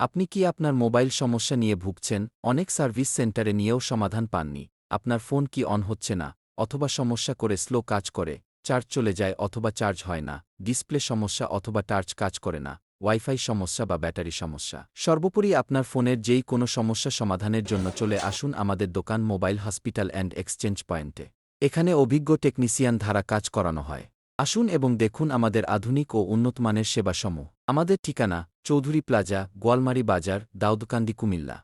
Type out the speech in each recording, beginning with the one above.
আপনি কি আপনার মোবাইল সমস্যা নিয়ে ভুগছেন? অনেক সার্ভিস সেন্টারে নিয়েও সমাধান পাননি। আপনার ফোন কি অন হচ্ছে না, অথবা সমস্যা করে স্লো কাজ করে, চার্জ চলে যায় অথবা চার্জ হয় না, ডিসপ্লে সমস্যা অথবা টাচ কাজ করে না, ওয়াইফাই সমস্যা বা ব্যাটারি সমস্যা। সর্বোপরি আপনার ফোনের যেই কোনো সমস্যা সমাধানের জন্য চলে আসুন আমাদের দোকান মোবাইল হসপিটাল অ্যান্ড এক্সচেঞ্জ পয়েন্টে। এখানে অভিজ্ঞ টেকনিশিয়ান দ্বারা কাজ করানো হয়। আসুন এবং দেখুন আমাদের আধুনিক ও উন্নতমানের সেবাসমূহ। আমাদের ঠিকানা চৌধুরী প্লাজা, গোয়ালমারী বাজার, দাউদকান্দি, কুমিল্লা।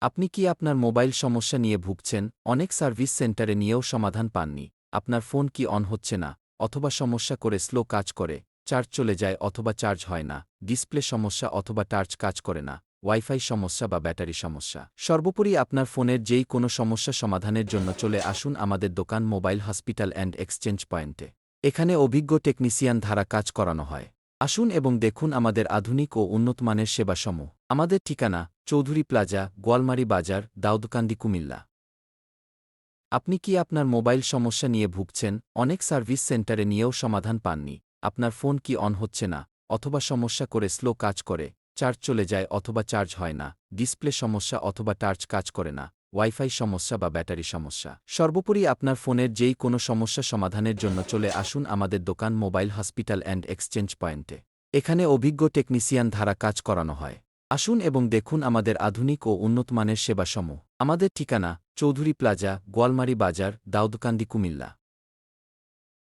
আপনি কি আপনার মোবাইল সমস্যা নিয়ে ভুগছেন? অনেক সার্ভিস সেন্টারে নিয়েও সমাধান পাননি। আপনার ফোন কি অন হচ্ছে না, অথবা সমস্যা করে স্লো কাজ করে, চার্জ চলে যায় অথবা চার্জ হয় না, ডিসপ্লে সমস্যা অথবা টাচ কাজ করে না, ওয়াইফাই সমস্যা বা ব্যাটারি সমস্যা। সর্বোপরি আপনার ফোনের যেই কোনো সমস্যা সমাধানের জন্য চলে আসুন আমাদের দোকান মোবাইল হসপিটাল অ্যান্ড এক্সচেঞ্জ পয়েন্টে। এখানে অভিজ্ঞ টেকনিশিয়ান দ্বারা কাজ করানো হয়। আসুন এবং দেখুন আমাদের আধুনিক ও উন্নতমানের সেবাসমূহ। আমাদের ঠিকানা চৌধুরী প্লাজা, গোয়ালমারী বাজার, দাউদকান্দি, কুমিল্লা। আপনি কি আপনার মোবাইল সমস্যা নিয়ে ভুগছেন? অনেক সার্ভিস সেন্টারে নিয়েও সমাধান পাননি। আপনার ফোন কি অন হচ্ছে না, অথবা সমস্যা করে স্লো কাজ করে, চার্জ চলে যায় অথবা চার্জ হয় না, ডিসপ্লে সমস্যা অথবা টাচ কাজ করে না, ওয়াইফাই সমস্যা বা ব্যাটারি সমস্যা। সর্বোপরি আপনার ফোনের যেই কোনো সমস্যা সমাধানের জন্য চলে আসুন আমাদের দোকান মোবাইল হসপিটাল অ্যান্ড এক্সচেঞ্জ পয়েন্টে। এখানে অভিজ্ঞ টেকনিশিয়ান দ্বারা কাজ করানো হয়। আসুন এবং দেখুন আমাদের আধুনিক ও উন্নতমানের সেবাসমূহ। আমাদের ঠিকানা চৌধুরী প্লাজা, গোয়ালমারী বাজার, দাউদকান্দি, কুমিল্লা।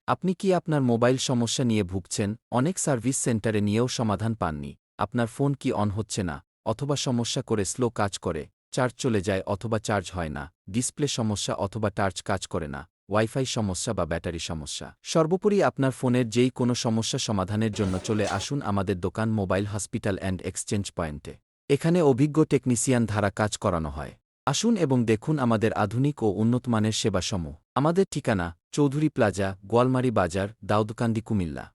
আপনি কি আপনার মোবাইল সমস্যা নিয়ে ভুগছেন? অনেক সার্ভিস সেন্টারে নিয়েও সমাধান পাননি। আপনার ফোন কি অন হচ্ছে না, অথবা সমস্যা করে স্লো কাজ করে, চার্জ চলে যায় অথবা চার্জ হয় না, ডিসপ্লে সমস্যা অথবা টাচ কাজ করে না, ওয়াইফাই সমস্যা বা ব্যাটারি সমস্যা। সর্বোপরি আপনার ফোনের যেই কোনো সমস্যা সমাধানের জন্য চলে আসুন আমাদের দোকান মোবাইল হসপিটাল অ্যান্ড এক্সচেঞ্জ পয়েন্টে। এখানে অভিজ্ঞ টেকনিশিয়ান দ্বারা কাজ করানো হয়। আসুন এবং দেখুন আমাদের আধুনিক ও উন্নতমানের সেবাসমূহ। আমাদের ঠিকানা চৌধুরী প্লাজা, গোয়ালমারী বাজার, দাউদকান্দি, কুমিল্লা।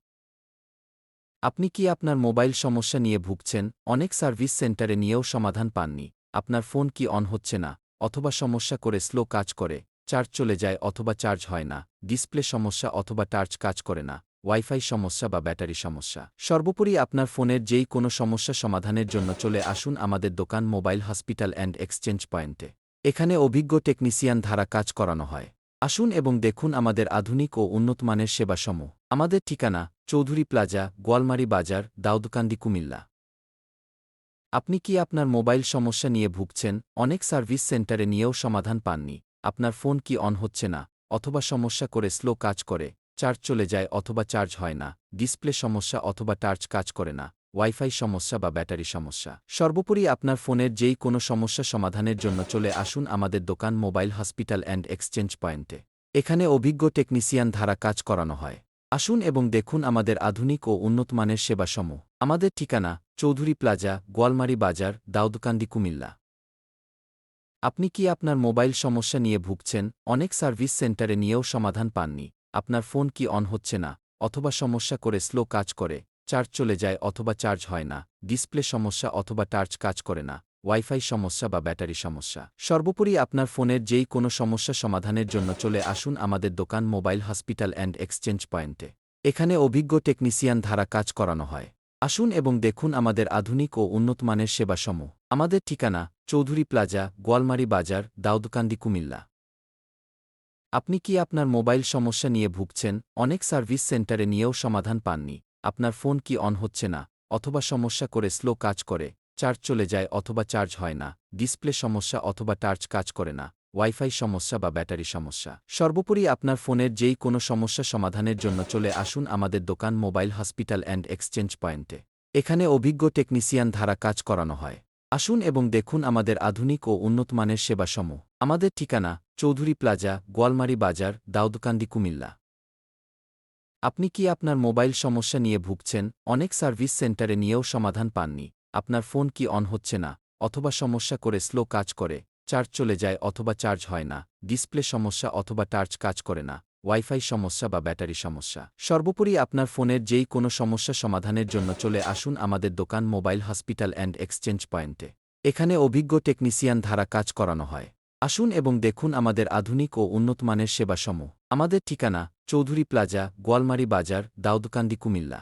আপনি কি আপনার মোবাইল সমস্যা নিয়ে ভুগছেন? অনেক সার্ভিস সেন্টারে নিয়েও সমাধান পাননি। আপনার ফোন কি অন হচ্ছে না, অথবা সমস্যা করে স্লো কাজ করে, চার্জ চলে যায় অথবা চার্জ হয় না, ডিসপ্লে সমস্যা অথবা টাচ কাজ করে না, ওয়াইফাই সমস্যা বা ব্যাটারি সমস্যা। সর্বোপরি আপনার ফোনের যেই কোনো সমস্যা সমাধানের জন্য চলে আসুন আমাদের দোকান মোবাইল হসপিটাল অ্যান্ড এক্সচেঞ্জ পয়েন্টে। এখানে অভিজ্ঞ টেকনিশিয়ান দ্বারা কাজ করানো হয়। আসুন এবং দেখুন আমাদের আধুনিক ও উন্নতমানের সেবাসমূহ। আমাদের ঠিকানা চৌধুরী প্লাজা, গোয়ালমারী বাজার, দাউদকান্দি, কুমিল্লা। আপনি কি আপনার মোবাইল সমস্যা নিয়ে ভুগছেন? অনেক সার্ভিস সেন্টারে নিয়েও সমাধান পাননি। আপনার ফোন কি অন হচ্ছে না, অথবা সমস্যা করে স্লো কাজ করে, চার্জ চলে যায় অথবা চার্জ হয় না, ডিসপ্লে সমস্যা অথবা টাচ কাজ করে না, ওয়াইফাই সমস্যা বা ব্যাটারি সমস্যা। সর্বোপরি আপনার ফোনের যেই কোনো সমস্যা সমাধানের জন্য চলে আসুন আমাদের দোকান মোবাইল হসপিটাল অ্যান্ড এক্সচেঞ্জ পয়েন্টে। এখানে অভিজ্ঞ টেকনিশিয়ান দ্বারা কাজ করানো হয়। আসুন এবং দেখুন আমাদের আধুনিক ও উন্নতমানের সেবাসমূহ। আমাদের ঠিকানা চৌধুরী প্লাজা, গোয়ালমারী বাজার, দাউদকান্দি, কুমিল্লা। আপনি কি আপনার মোবাইল সমস্যা নিয়ে ভুগছেন? অনেক সার্ভিস সেন্টারে নিয়েও সমাধান পাননি। আপনার ফোন কি অন হচ্ছে না, অথবা সমস্যা করে স্লো কাজ করে, চার্জ চলে যায় অথবা চার্জ হয় না, ডিসপ্লে সমস্যা অথবা টাচ কাজ করে না, ওয়াইফাই সমস্যা বা ব্যাটারি সমস্যা। সর্বোপরি আপনার ফোনের যেই কোনো সমস্যা সমাধানের জন্য চলে আসুন আমাদের দোকান মোবাইল হসপিটাল অ্যান্ড এক্সচেঞ্জ পয়েন্টে। এখানে অভিজ্ঞ টেকনিশিয়ান দ্বারা কাজ করানো হয়। আসুন এবং দেখুন আমাদের আধুনিক ও উন্নতমানের সেবাসমূহ। আমাদের ঠিকানা চৌধুরী প্লাজা, গোয়ালমারী বাজার, দাউদকান্দি, কুমিল্লা। আপনি কি আপনার মোবাইল সমস্যা নিয়ে ভুগছেন? অনেক সার্ভিস সেন্টারে নিয়েও সমাধান পাননি। আপনার ফোন কি অন হচ্ছে না, অথবা সমস্যা করে স্লো কাজ করে, চার্জ চলে যায় অথবা চার্জ হয় না, ডিসপ্লে সমস্যা অথবা টাচ কাজ করে না, ওয়াইফাই সমস্যা বা ব্যাটারি সমস্যা। সর্বোপরি আপনার ফোনের যেই কোনো সমস্যা সমাধানের জন্য চলে আসুন আমাদের দোকান মোবাইল হসপিটাল অ্যান্ড এক্সচেঞ্জ পয়েন্টে। এখানে অভিজ্ঞ টেকনিশিয়ান দ্বারা কাজ করানো হয়। আসুন এবং দেখুন আমাদের আধুনিক ও উন্নতমানের সেবাসমূহ। আমাদের ঠিকানা চৌধুরী প্লাজা, গোয়ালমারী বাজার, দাউদকান্দি, কুমিল্লা। আপনি কি আপনার মোবাইল সমস্যা নিয়ে ভুগছেন? অনেক সার্ভিস সেন্টারে নিয়েও সমাধান পাননি। আপনার ফোন কি অন হচ্ছে না, অথবা সমস্যা করে স্লো কাজ করে, চার্জ চলে যায় অথবা চার্জ হয় না, ডিসপ্লে সমস্যা অথবা টাচ কাজ করে না, ওয়াইফাই সমস্যা বা ব্যাটারি সমস্যা। সর্বোপরি আপনার ফোনের যেই কোনো সমস্যা সমাধানের জন্য চলে আসুন আমাদের দোকান মোবাইল হসপিটাল অ্যান্ড এক্সচেঞ্জ পয়েন্টে। এখানে অভিজ্ঞ টেকনিশিয়ান দ্বারা কাজ করানো হয়। আসুন এবং দেখুন আমাদের আধুনিক ও উন্নতমানের সেবাসমূহ। আমাদের ঠিকানা চৌধুরী প্লাজা, গোয়ালমারী বাজার, দাউদকান্দি, কুমিল্লা।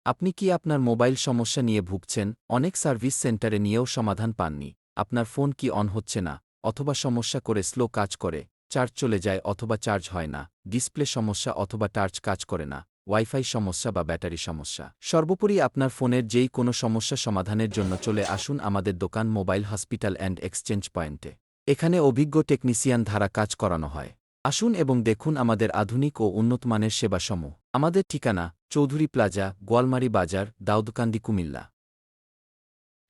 আপনি কি আপনার মোবাইল সমস্যা নিয়ে ভুগছেন, অনেক সার্ভিস সেন্টারে নিয়েও সমাধান পাননি? আপনার ফোন কি অন হচ্ছে না, অথবা সমস্যা করে স্লো কাজ করে, চার্জ চলে যায় অথবা চার্জ হয় না, ডিসপ্লে সমস্যা অথবা টার্চ কাজ করে না, ওয়াইফাই সমস্যা বা ব্যাটারি সমস্যা? সর্বোপরি আপনার ফোনের যেই কোনো সমস্যা সমাধানের জন্য চলে আসুন আমাদের দোকান মোবাইল হসপিটাল অ্যান্ড এক্সচেঞ্জ পয়েন্টে। এখানে অভিজ্ঞ টেকনিশিয়ান দ্বারা কাজ করানো হয়। আসুন এবং দেখুন আমাদের আধুনিক ও উন্নতমানের সেবাসমূহ। আমাদের ঠিকানা চৌধুরী প্লাজা, গোয়ালমারী বাজার, দাউদকান্দি, কুমিল্লা।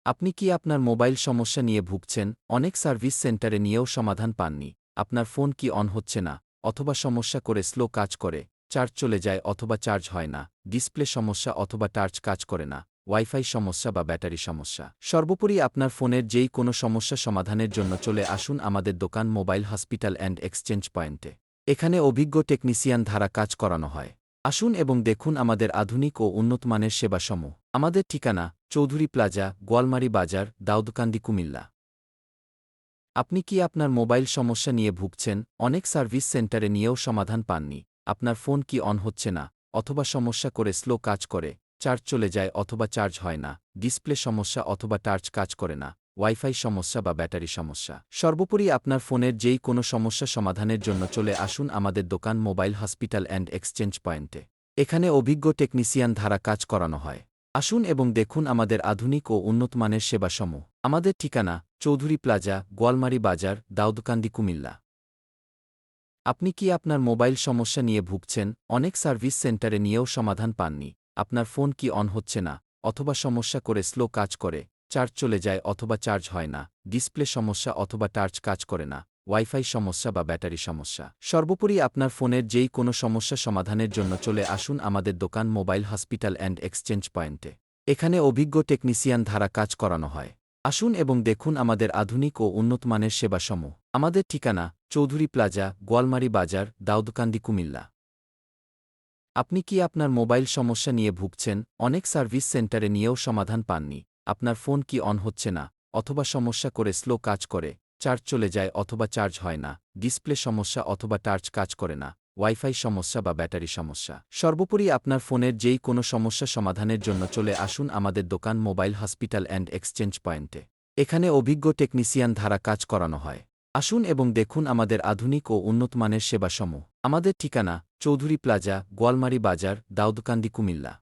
আপনি কি আপনার মোবাইল সমস্যা নিয়ে ভুগছেন, অনেক সার্ভিস সেন্টারে নিয়েও সমাধান পাননি? আপনার ফোন কি অন হচ্ছে না, অথবা সমস্যা করে স্লো কাজ করে, চার্জ চলে যায় অথবা চার্জ হয় না, ডিসপ্লে সমস্যা অথবা টার্চ কাজ করে না, ওয়াইফাই সমস্যা বা ব্যাটারি সমস্যা? সর্বোপরি আপনার ফোনের যেই কোনো সমস্যা সমাধানের জন্য চলে আসুন আমাদের দোকান মোবাইল হসপিটাল অ্যান্ড এক্সচেঞ্জ পয়েন্টে। এখানে অভিজ্ঞ টেকনিশিয়ান দ্বারা কাজ করানো হয়। আসুন এবং দেখুন আমাদের আধুনিক ও উন্নতমানের সেবাসমূহ। আমাদের ঠিকানা চৌধুরী প্লাজা, গোয়ালমারী বাজার, দাউদকান্দি, কুমিল্লা। আপনি কি আপনার মোবাইল সমস্যা নিয়ে ভুগছেন, অনেক সার্ভিস সেন্টারে নিয়েও সমাধান পাননি? আপনার ফোন কি অন হচ্ছে না, অথবা সমস্যা করে স্লো কাজ করে, চার্জ চলে যায় অথবা চার্জ হয় না, ডিসপ্লে সমস্যা অথবা টার্চ কাজ করে না, ওয়াইফাই সমস্যা বা ব্যাটারি সমস্যা? সর্বোপরি আপনার ফোনের যেই কোনো সমস্যা সমাধানের জন্য চলে আসুন আমাদের দোকান মোবাইল হসপিটাল অ্যান্ড এক্সচেঞ্জ পয়েন্টে। এখানে অভিজ্ঞ টেকনিশিয়ান দ্বারা কাজ করানো হয়। আসুন এবং দেখুন আমাদের আধুনিক ও উন্নতমানের সেবাসমূহ। আমাদের ঠিকানা চৌধুরী প্লাজা, গোয়ালমারী বাজার, দাউদকান্দি, কুমিল্লা। আপনি কি আপনার মোবাইল সমস্যা নিয়ে ভুগছেন, অনেক সার্ভিস সেন্টারে নিয়েও সমাধান পাননি? আপনার ফোন কি অন হচ্ছে না, অথবা সমস্যা করে স্লো কাজ করে, চার্জ চলে যায় অথবা চার্জ হয় না, ডিসপ্লে সমস্যা অথবা টার্চ কাজ করে না, ওয়াইফাই সমস্যা বা ব্যাটারি সমস্যা? সর্বোপরি আপনার ফোনের যেই কোনো সমস্যা সমাধানের জন্য চলে আসুন আমাদের দোকান মোবাইল হসপিটাল অ্যান্ড এক্সচেঞ্জ পয়েন্টে। এখানে অভিজ্ঞ টেকনিশিয়ান দ্বারা কাজ করানো হয়। আসুন এবং দেখুন আমাদের আধুনিক ও উন্নতমানের সেবাসমূহ। আমাদের ঠিকানা চৌধুরী প্লাজা, গোয়ালমারী বাজার, দাউদকান্দি, কুমিল্লা। আপনি কি আপনার মোবাইল সমস্যা নিয়ে ভুগছেন, অনেক সার্ভিস সেন্টারে নিয়েও সমাধান পাননি? আপনার ফোন কি অন হচ্ছে না, অথবা সমস্যা করে স্লো কাজ করে, চার্জ চলে যায় অথবা চার্জ হয় না, ডিসপ্লে সমস্যা অথবা টার্চ কাজ করে না, ওয়াইফাই সমস্যা বা ব্যাটারি সমস্যা? সর্বোপরি আপনার ফোনের যেই কোনো সমস্যা সমাধানের জন্য চলে আসুন আমাদের দোকান মোবাইল হসপিটাল অ্যান্ড এক্সচেঞ্জ পয়েন্টে। এখানে অভিজ্ঞ টেকনিশিয়ান দ্বারা কাজ করানো হয়। আসুন এবং দেখুন আমাদের আধুনিক ও উন্নতমানের সেবাসমূহ। আমাদের ঠিকানা চৌধুরী প্লাজা, গোয়ালমারী বাজার, দাউদকান্দি, কুমিল্লা।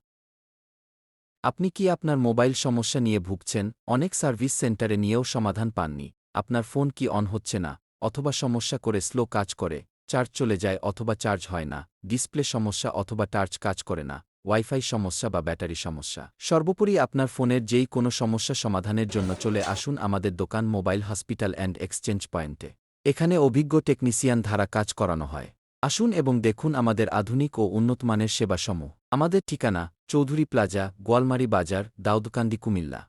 আপনি কি আপনার মোবাইল সমস্যা নিয়ে ভুগছেন, অনেক সার্ভিস সেন্টারে নিয়েও সমাধান পাননি? আপনার ফোন কি অন হচ্ছে না, অথবা সমস্যা করে স্লো কাজ করে, চার্জ চলে যায় অথবা চার্জ হয় না, ডিসপ্লে সমস্যা অথবা টার্চ কাজ করে না, ওয়াইফাই সমস্যা বা ব্যাটারি সমস্যা? সর্বোপরি আপনার ফোনের যেই কোনো সমস্যা সমাধানের জন্য চলে আসুন আমাদের দোকান মোবাইল হসপিটাল অ্যান্ড এক্সচেঞ্জ পয়েন্টে। এখানে অভিজ্ঞ টেকনিশিয়ান দ্বারা কাজ করানো হয়। আসুন এবং দেখুন আমাদের আধুনিক ও উন্নতমানের সেবাসমূহ। আমাদের ঠিকানা চৌধুরী প্লাজা, গোয়ালমারী বাজার, দাউদকান্দি, কুমিল্লা।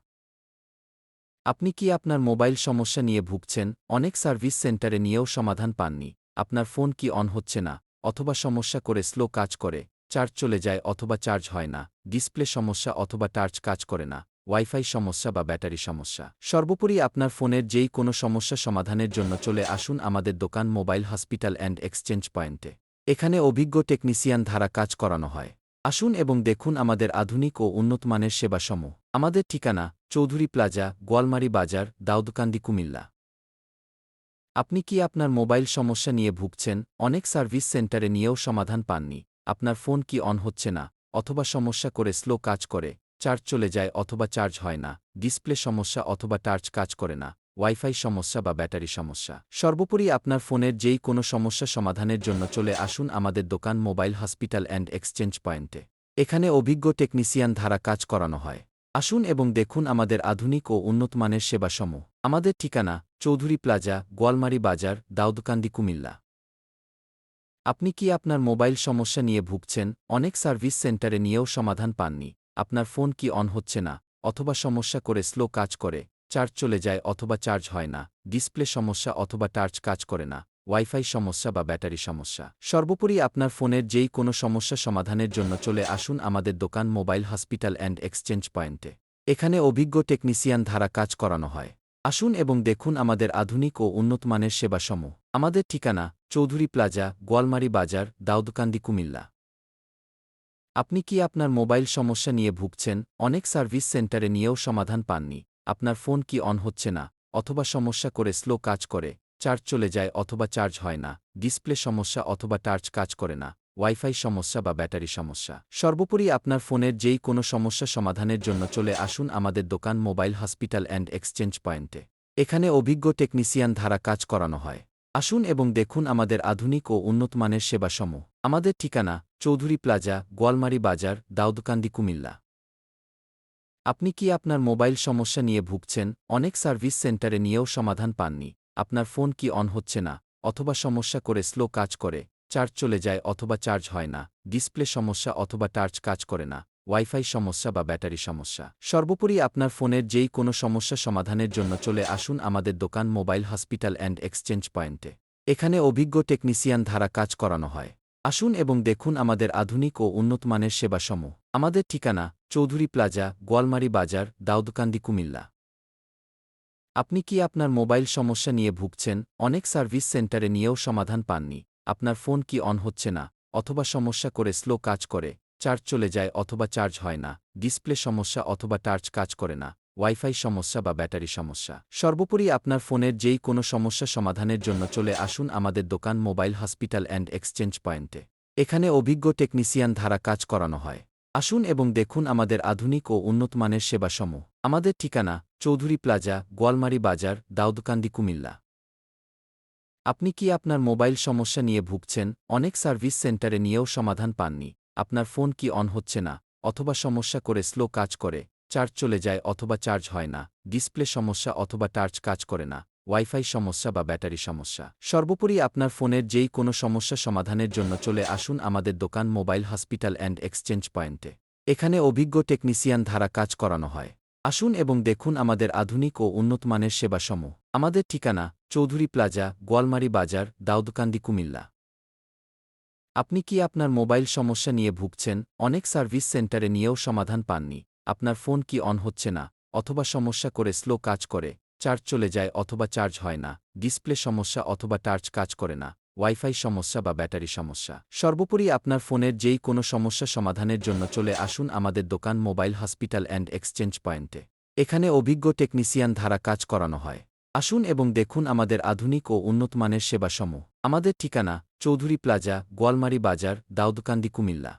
আপনি কি আপনার মোবাইল সমস্যা নিয়ে ভুগছেন, অনেক সার্ভিস সেন্টারে নিয়েও সমাধান পাননি? আপনার ফোন কি অন হচ্ছে না, অথবা সমস্যা করে স্লো কাজ করে, চার্জ চলে যায় অথবা চার্জ হয় না, ডিসপ্লে সমস্যা অথবা টার্চ কাজ করে না, ওয়াইফাই সমস্যা বা ব্যাটারি সমস্যা? সর্বোপরি আপনার ফোনের যেই কোনো সমস্যা সমাধানের জন্য চলে আসুন আমাদের দোকান মোবাইল হসপিটাল অ্যান্ড এক্সচেঞ্জ পয়েন্টে। এখানে অভিজ্ঞ টেকনিশিয়ান দ্বারা কাজ করানো হয়। আসুন এবং দেখুন আমাদের আধুনিক ও উন্নতমানের সেবাসমূহ। আমাদের ঠিকানা চৌধুরী প্লাজা, গোয়ালমারী বাজার, দাউদকান্দি, কুমিল্লা। আপনি কি আপনার মোবাইল সমস্যা নিয়ে ভুগছেন, অনেক সার্ভিস সেন্টারে নিয়েও সমাধান পাননি? আপনার ফোন কি অন হচ্ছে না, অথবা সমস্যা করে স্লো কাজ করে, চার্জ চলে যায় অথবা চার্জ হয় না, ডিসপ্লে সমস্যা অথবা টার্চ কাজ করে না, ওয়াইফাই সমস্যা বা ব্যাটারি সমস্যা? সর্বোপরি আপনার ফোনের যেই কোনো সমস্যা সমাধানের জন্য চলে আসুন আমাদের দোকান মোবাইল হসপিটাল অ্যান্ড এক্সচেঞ্জ পয়েন্টে। এখানে অভিজ্ঞ টেকনিশিয়ান দ্বারা কাজ করানো হয়। আসুন এবং দেখুন আমাদের আধুনিক ও উন্নতমানের সেবাসমূহ। আমাদের ঠিকানা চৌধুরী প্লাজা, গোয়ালমারী বাজার, দাউদকান্দি, কুমিল্লা। আপনি কি আপনার মোবাইল সমস্যা নিয়ে ভুগছেন, অনেক সার্ভিস সেন্টারে নিয়েও সমাধান পাননি? আপনার ফোন কি অন হচ্ছে না, অথবা সমস্যা করে স্লো কাজ করে, চার্জ চলে যায় অথবা চার্জ হয় না, ডিসপ্লে সমস্যা অথবা টার্চ কাজ করে না, ওয়াইফাই সমস্যা বা ব্যাটারি সমস্যা? সর্বোপরি আপনার ফোনের যেই কোনো সমস্যা সমাধানের জন্য চলে আসুন আমাদের দোকান মোবাইল হসপিটাল অ্যান্ড এক্সচেঞ্জ পয়েন্টে। এখানে অভিজ্ঞ টেকনিশিয়ান দ্বারা কাজ করানো হয়। আসুন এবং দেখুন আমাদের আধুনিক ও উন্নতমানের সেবাসমূহ। আমাদের ঠিকানা চৌধুরী প্লাজা, গোয়ালমারী বাজার, দাউদকান্দি, কুমিল্লা। আপনি কি আপনার মোবাইল সমস্যা নিয়ে ভুগছেন, অনেক সার্ভিস সেন্টারে নিয়েও সমাধান পাননি? আপনার ফোন কি অন হচ্ছে না, অথবা সমস্যা করে স্লো কাজ করে, চার্জ চলে যায় অথবা চার্জ হয় না, ডিসপ্লে সমস্যা অথবা টার্চ কাজ করে না, ওয়াইফাই সমস্যা বা ব্যাটারি সমস্যা? সর্বোপরি আপনার ফোনের যেই কোনো সমস্যা সমাধানের জন্য চলে আসুন আমাদের দোকান মোবাইল হসপিটাল অ্যান্ড এক্সচেঞ্জ পয়েন্টে। এখানে অভিজ্ঞ টেকনিশিয়ান দ্বারা কাজ করানো হয়। আসুন এবং দেখুন আমাদের আধুনিক ও উন্নতমানের সেবাসমূহ। আমাদের ঠিকানা চৌধুরী প্লাজা, গোয়ালমারী বাজার, দাউদকান্দি, কুমিল্লা। আপনি কি আপনার মোবাইল সমস্যা নিয়ে ভুগছেন, অনেক সার্ভিস সেন্টারে নিয়েও সমাধান পাননি? আপনার ফোন কি অন হচ্ছে না, অথবা সমস্যা করে স্লো কাজ করে, চার্জ চলে যায় অথবা চার্জ হয় না, ডিসপ্লে সমস্যা অথবা টার্চ কাজ করে না, ওয়াইফাই সমস্যা বা ব্যাটারি সমস্যা? সর্বোপরি আপনার ফোনের যেই কোনো সমস্যা সমাধানের জন্য চলে আসুন আমাদের দোকান মোবাইল হসপিটাল অ্যান্ড এক্সচেঞ্জ পয়েন্টে। এখানে অভিজ্ঞ টেকনিশিয়ান দ্বারা কাজ করানো হয়। আসুন এবং দেখুন আমাদের আধুনিক ও উন্নতমানের সেবাসমূহ। আমাদের ঠিকানা চৌধুরী প্লাজা, গোয়ালমারী বাজার, দাউদকান্দি, কুমিল্লা। আপনি কি আপনার মোবাইল সমস্যা নিয়ে ভুগছেন, অনেক সার্ভিস সেন্টারে নিয়েও সমাধান পাননি? আপনার ফোন কি অন হচ্ছে না, অথবা সমস্যা করে স্লো কাজ করে, চার্জ চলে যায় অথবা চার্জ হয় না, ডিসপ্লে সমস্যা অথবা টার্চ কাজ করে না, ওয়াইফাই সমস্যা বা ব্যাটারি সমস্যা? সর্বোপরি আপনার ফোনের যেই কোনো সমস্যা সমাধানের জন্য চলে আসুন আমাদের দোকান মোবাইল হসপিটাল অ্যান্ড এক্সচেঞ্জ পয়েন্টে। এখানে অভিজ্ঞ টেকনিশিয়ান দ্বারা কাজ করানো হয়। আসুন এবং দেখুন আমাদের আধুনিক ও উন্নতমানের সেবাসমূহ। আমাদের ঠিকানা চৌধুরী প্লাজা, গোয়ালমারী বাজার, দাউদকান্দি, কুমিল্লা। আপনি কি আপনার মোবাইল সমস্যা নিয়ে ভুগছেন, অনেক সার্ভিস সেন্টারে নিয়েও সমাধান পাননি? আপনার ফোন কি অন হচ্ছে না, অথবা সমস্যা করে স্লো কাজ করে, চার্জ চলে যায় অথবা চার্জ হয় না, ডিসপ্লে সমস্যা অথবা টার্চ কাজ করে না, ওয়াইফাই সমস্যা বা ব্যাটারি সমস্যা? সর্বোপরি আপনার ফোনের যেই কোনো সমস্যা সমাধানের জন্য চলে আসুন আমাদের দোকান মোবাইল হসপিটাল অ্যান্ড এক্সচেঞ্জ পয়েন্টে। এখানে অভিজ্ঞ টেকনিশিয়ান দ্বারা কাজ করানো হয়। আসুন এবং দেখুন আমাদের আধুনিক ও উন্নতমানের সেবাসমূহ। আমাদের ঠিকানা চৌধুরী প্লাজা, গোয়ালমারী বাজার, দাউদকান্দি, কুমিল্লা। আপনি কি আপনার মোবাইল সমস্যা নিয়ে ভুগছেন, অনেক সার্ভিস সেন্টারে নিয়েও সমাধান পাননি? আপনার ফোন কি অন হচ্ছে না, অথবা সমস্যা করে স্লো কাজ করে, চার্জ চলে যায় অথবা চার্জ হয় না, ডিসপ্লে সমস্যা অথবা টার্চ কাজ করে না, ওয়াইফাই সমস্যা বা ব্যাটারি সমস্যা? সর্বোপরি আপনার ফোনের যেই কোনো সমস্যা সমাধানের জন্য চলে আসুন আমাদের দোকান মোবাইল হসপিটাল অ্যান্ড এক্সচেঞ্জ পয়েন্টে। এখানে অভিজ্ঞ টেকনিশিয়ান দ্বারা কাজ করানো হয়। আসুন এবং দেখুন আমাদের আধুনিক ও উন্নতমানের সেবাসমূহ। আমাদের ঠিকানা চৌধুরী প্লাজা, গোয়ালমারী বাজার, দাউদকান্দি, কুমিল্লা।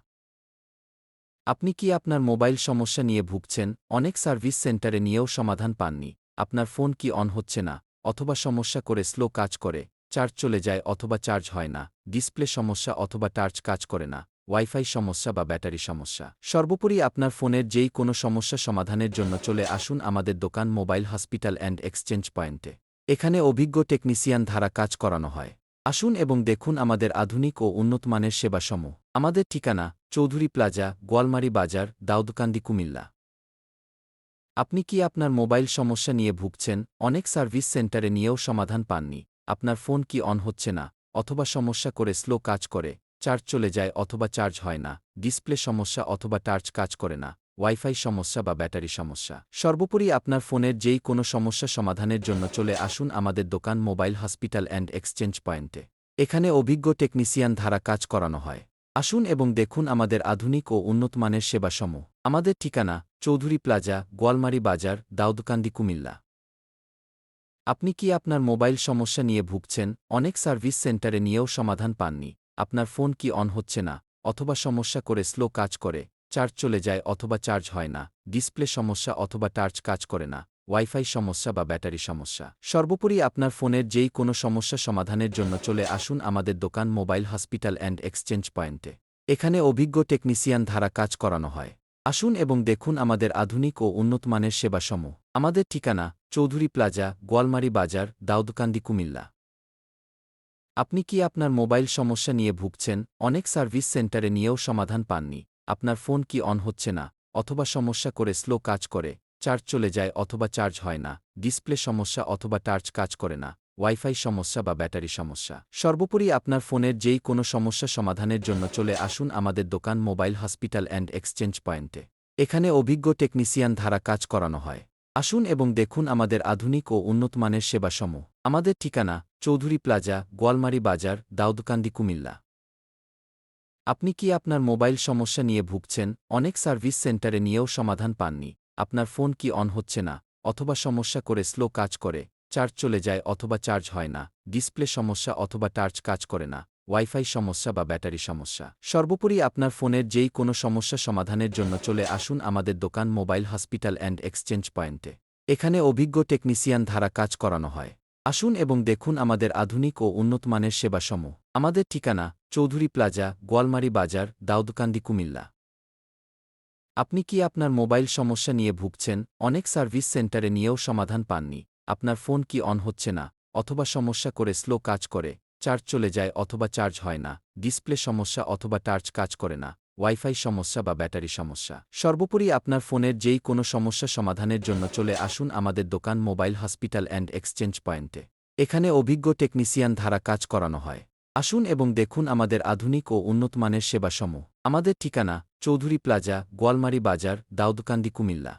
আপনি কি আপনার মোবাইল সমস্যা নিয়ে ভুগছেন, অনেক সার্ভিস সেন্টারে নিয়েও সমাধান পাননি? আপনার ফোন কি অন হচ্ছে না, অথবা সমস্যা করে স্লো কাজ করে, চার্জ চলে যায় অথবা চার্জ হয় না, ডিসপ্লে সমস্যা অথবা টার্চ কাজ করে না, ওয়াইফাই সমস্যা বা ব্যাটারি সমস্যা? সর্বোপরি আপনার ফোনের যেই কোনো সমস্যা সমাধানের জন্য চলে আসুন আমাদের দোকান মোবাইল হসপিটাল অ্যান্ড এক্সচেঞ্জ পয়েন্টে। এখানে অভিজ্ঞ টেকনিশিয়ান দ্বারা কাজ করানো হয়। আসুন এবং দেখুন আমাদের আধুনিক ও উন্নতমানের সেবাসমূহ। আমাদের ঠিকানা চৌধুরী প্লাজা, গোয়ালমারী বাজার, দাউদকান্দি, কুমিল্লা। আপনি কি আপনার মোবাইল সমস্যা নিয়ে ভুগছেন, অনেক সার্ভিস সেন্টারে নিয়েও সমাধান পাননি? আপনার ফোন কি অন হচ্ছে না, অথবা সমস্যা করে স্লো কাজ করে, চার্জ চলে যায় অথবা চার্জ হয় না, ডিসপ্লে সমস্যা অথবা টার্চ কাজ করে না, ওয়াইফাই সমস্যা বা ব্যাটারি সমস্যা? সর্বোপরি আপনার ফোনের যেই কোনো সমস্যা সমাধানের জন্য চলে আসুন আমাদের দোকান মোবাইল হসপিটাল অ্যান্ড এক্সচেঞ্জ পয়েন্টে। এখানে অভিজ্ঞ টেকনিশিয়ান দ্বারা কাজ করানো হয়। আসুন এবং দেখুন আমাদের আধুনিক ও উন্নতমানের সেবাসমূহ। আমাদের ঠিকানা চৌধুরী প্লাজা, গোয়ালমারী বাজার, দাউদকান্দি, কুমিল্লা। আপনি কি আপনার মোবাইল সমস্যা নিয়ে ভুগছেন, অনেক সার্ভিস সেন্টারে নিয়েও সমাধান পাননি? আপনার ফোন কি অন হচ্ছে না, অথবা সমস্যা করে স্লো কাজ করে, চার্জ চলে যায় অথবা চার্জ হয় না, ডিসপ্লে সমস্যা অথবা টার্চ কাজ করে না, ওয়াইফাই সমস্যা বা ব্যাটারি সমস্যা? সর্বোপরি আপনার ফোনের যেই কোনো সমস্যা সমাধানের জন্য চলে আসুন আমাদের দোকান মোবাইল হসপিটাল অ্যান্ড এক্সচেঞ্জ পয়েন্টে। এখানে অভিজ্ঞ টেকনিশিয়ান দ্বারা কাজ করানো হয়। আসুন এবং দেখুন আমাদের আধুনিক ও উন্নতমানের সেবাসমূহ। আমাদের ঠিকানা চৌধুরী প্লাজা, গোয়ালমারী বাজার, দাউদকান্দি, কুমিল্লা। আপনি কি আপনার মোবাইল সমস্যা নিয়ে ভুগছেন, অনেক সার্ভিস সেন্টারে নিয়েও সমাধান পাননি? আপনার ফোন কি অন হচ্ছে না, অথবা সমস্যা করে স্লো কাজ করে, চার্জ চলে যায় অথবা চার্জ হয় না, ডিসপ্লে সমস্যা অথবা টার্চ কাজ করে না, ওয়াইফাই সমস্যা বা ব্যাটারি সমস্যা? সর্বোপরি আপনার ফোনের যেই কোনো সমস্যা সমাধানের জন্য চলে আসুন আমাদের দোকান মোবাইল হসপিটাল অ্যান্ড এক্সচেঞ্জ পয়েন্টে। এখানে অভিজ্ঞ টেকনিশিয়ান দ্বারা কাজ করানো হয়। আসুন এবং দেখুন আমাদের আধুনিক ও উন্নতমানের সেবাসমূহ। আমাদের ঠিকানা চৌধুরী প্লাজা, গোয়ালমারী বাজার, দাউদকান্দি, কুমিল্লা। আপনি কি আপনার মোবাইল সমস্যা নিয়ে ভুগছেন, অনেক সার্ভিস সেন্টারে নিয়েও সমাধান পাননি? আপনার ফোন কি অন হচ্ছে না, অথবা সমস্যা করে স্লো কাজ করে, চার্জ চলে যায় অথবা চার্জ হয় না, ডিসপ্লে সমস্যা অথবা টার্চ কাজ করে না, ওয়াইফাই সমস্যা বা ব্যাটারি সমস্যা? সর্বোপরি আপনার ফোনের যেই কোনো সমস্যা সমাধানের জন্য চলে আসুন আমাদের দোকান মোবাইল হসপিটাল অ্যান্ড এক্সচেঞ্জ পয়েন্টে। এখানে অভিজ্ঞ টেকনিশিয়ান দ্বারা কাজ করানো হয়। আসুন এবং দেখুন আমাদের আধুনিক ও উন্নতমানের সেবাসমূহ। আমাদের ঠিকানা চৌধুরী প্লাজা, গোয়ালমারী বাজার, দাউদকান্দি, কুমিল্লা। আপনি কি আপনার মোবাইল সমস্যা নিয়ে ভুগছেন, অনেক সার্ভিস সেন্টারে নিয়েও সমাধান পাননি? আপনার ফোন কি অন হচ্ছে না, অথবা সমস্যা করে স্লো কাজ করে, চার্জ চলে যায় অথবা চার্জ হয় না, ডিসপ্লে সমস্যা অথবা টার্চ কাজ করে না, ওয়াইফাই সমস্যা বা ব্যাটারি সমস্যা? সর্বোপরি আপনার ফোনের যেই কোনো সমস্যা সমাধানের জন্য চলে আসুন আমাদের দোকান মোবাইল হসপিটাল অ্যান্ড এক্সচেঞ্জ পয়েন্টে। এখানে অভিজ্ঞ টেকনিশিয়ান দ্বারা কাজ করানো হয়। আসুন এবং দেখুন আমাদের আধুনিক ও উন্নতমানের সেবাসমূহ। আমাদের ঠিকানা চৌধুরী প্লাজা, গোয়ালমারী বাজার, দাউদকান্দি, কুমিল্লা।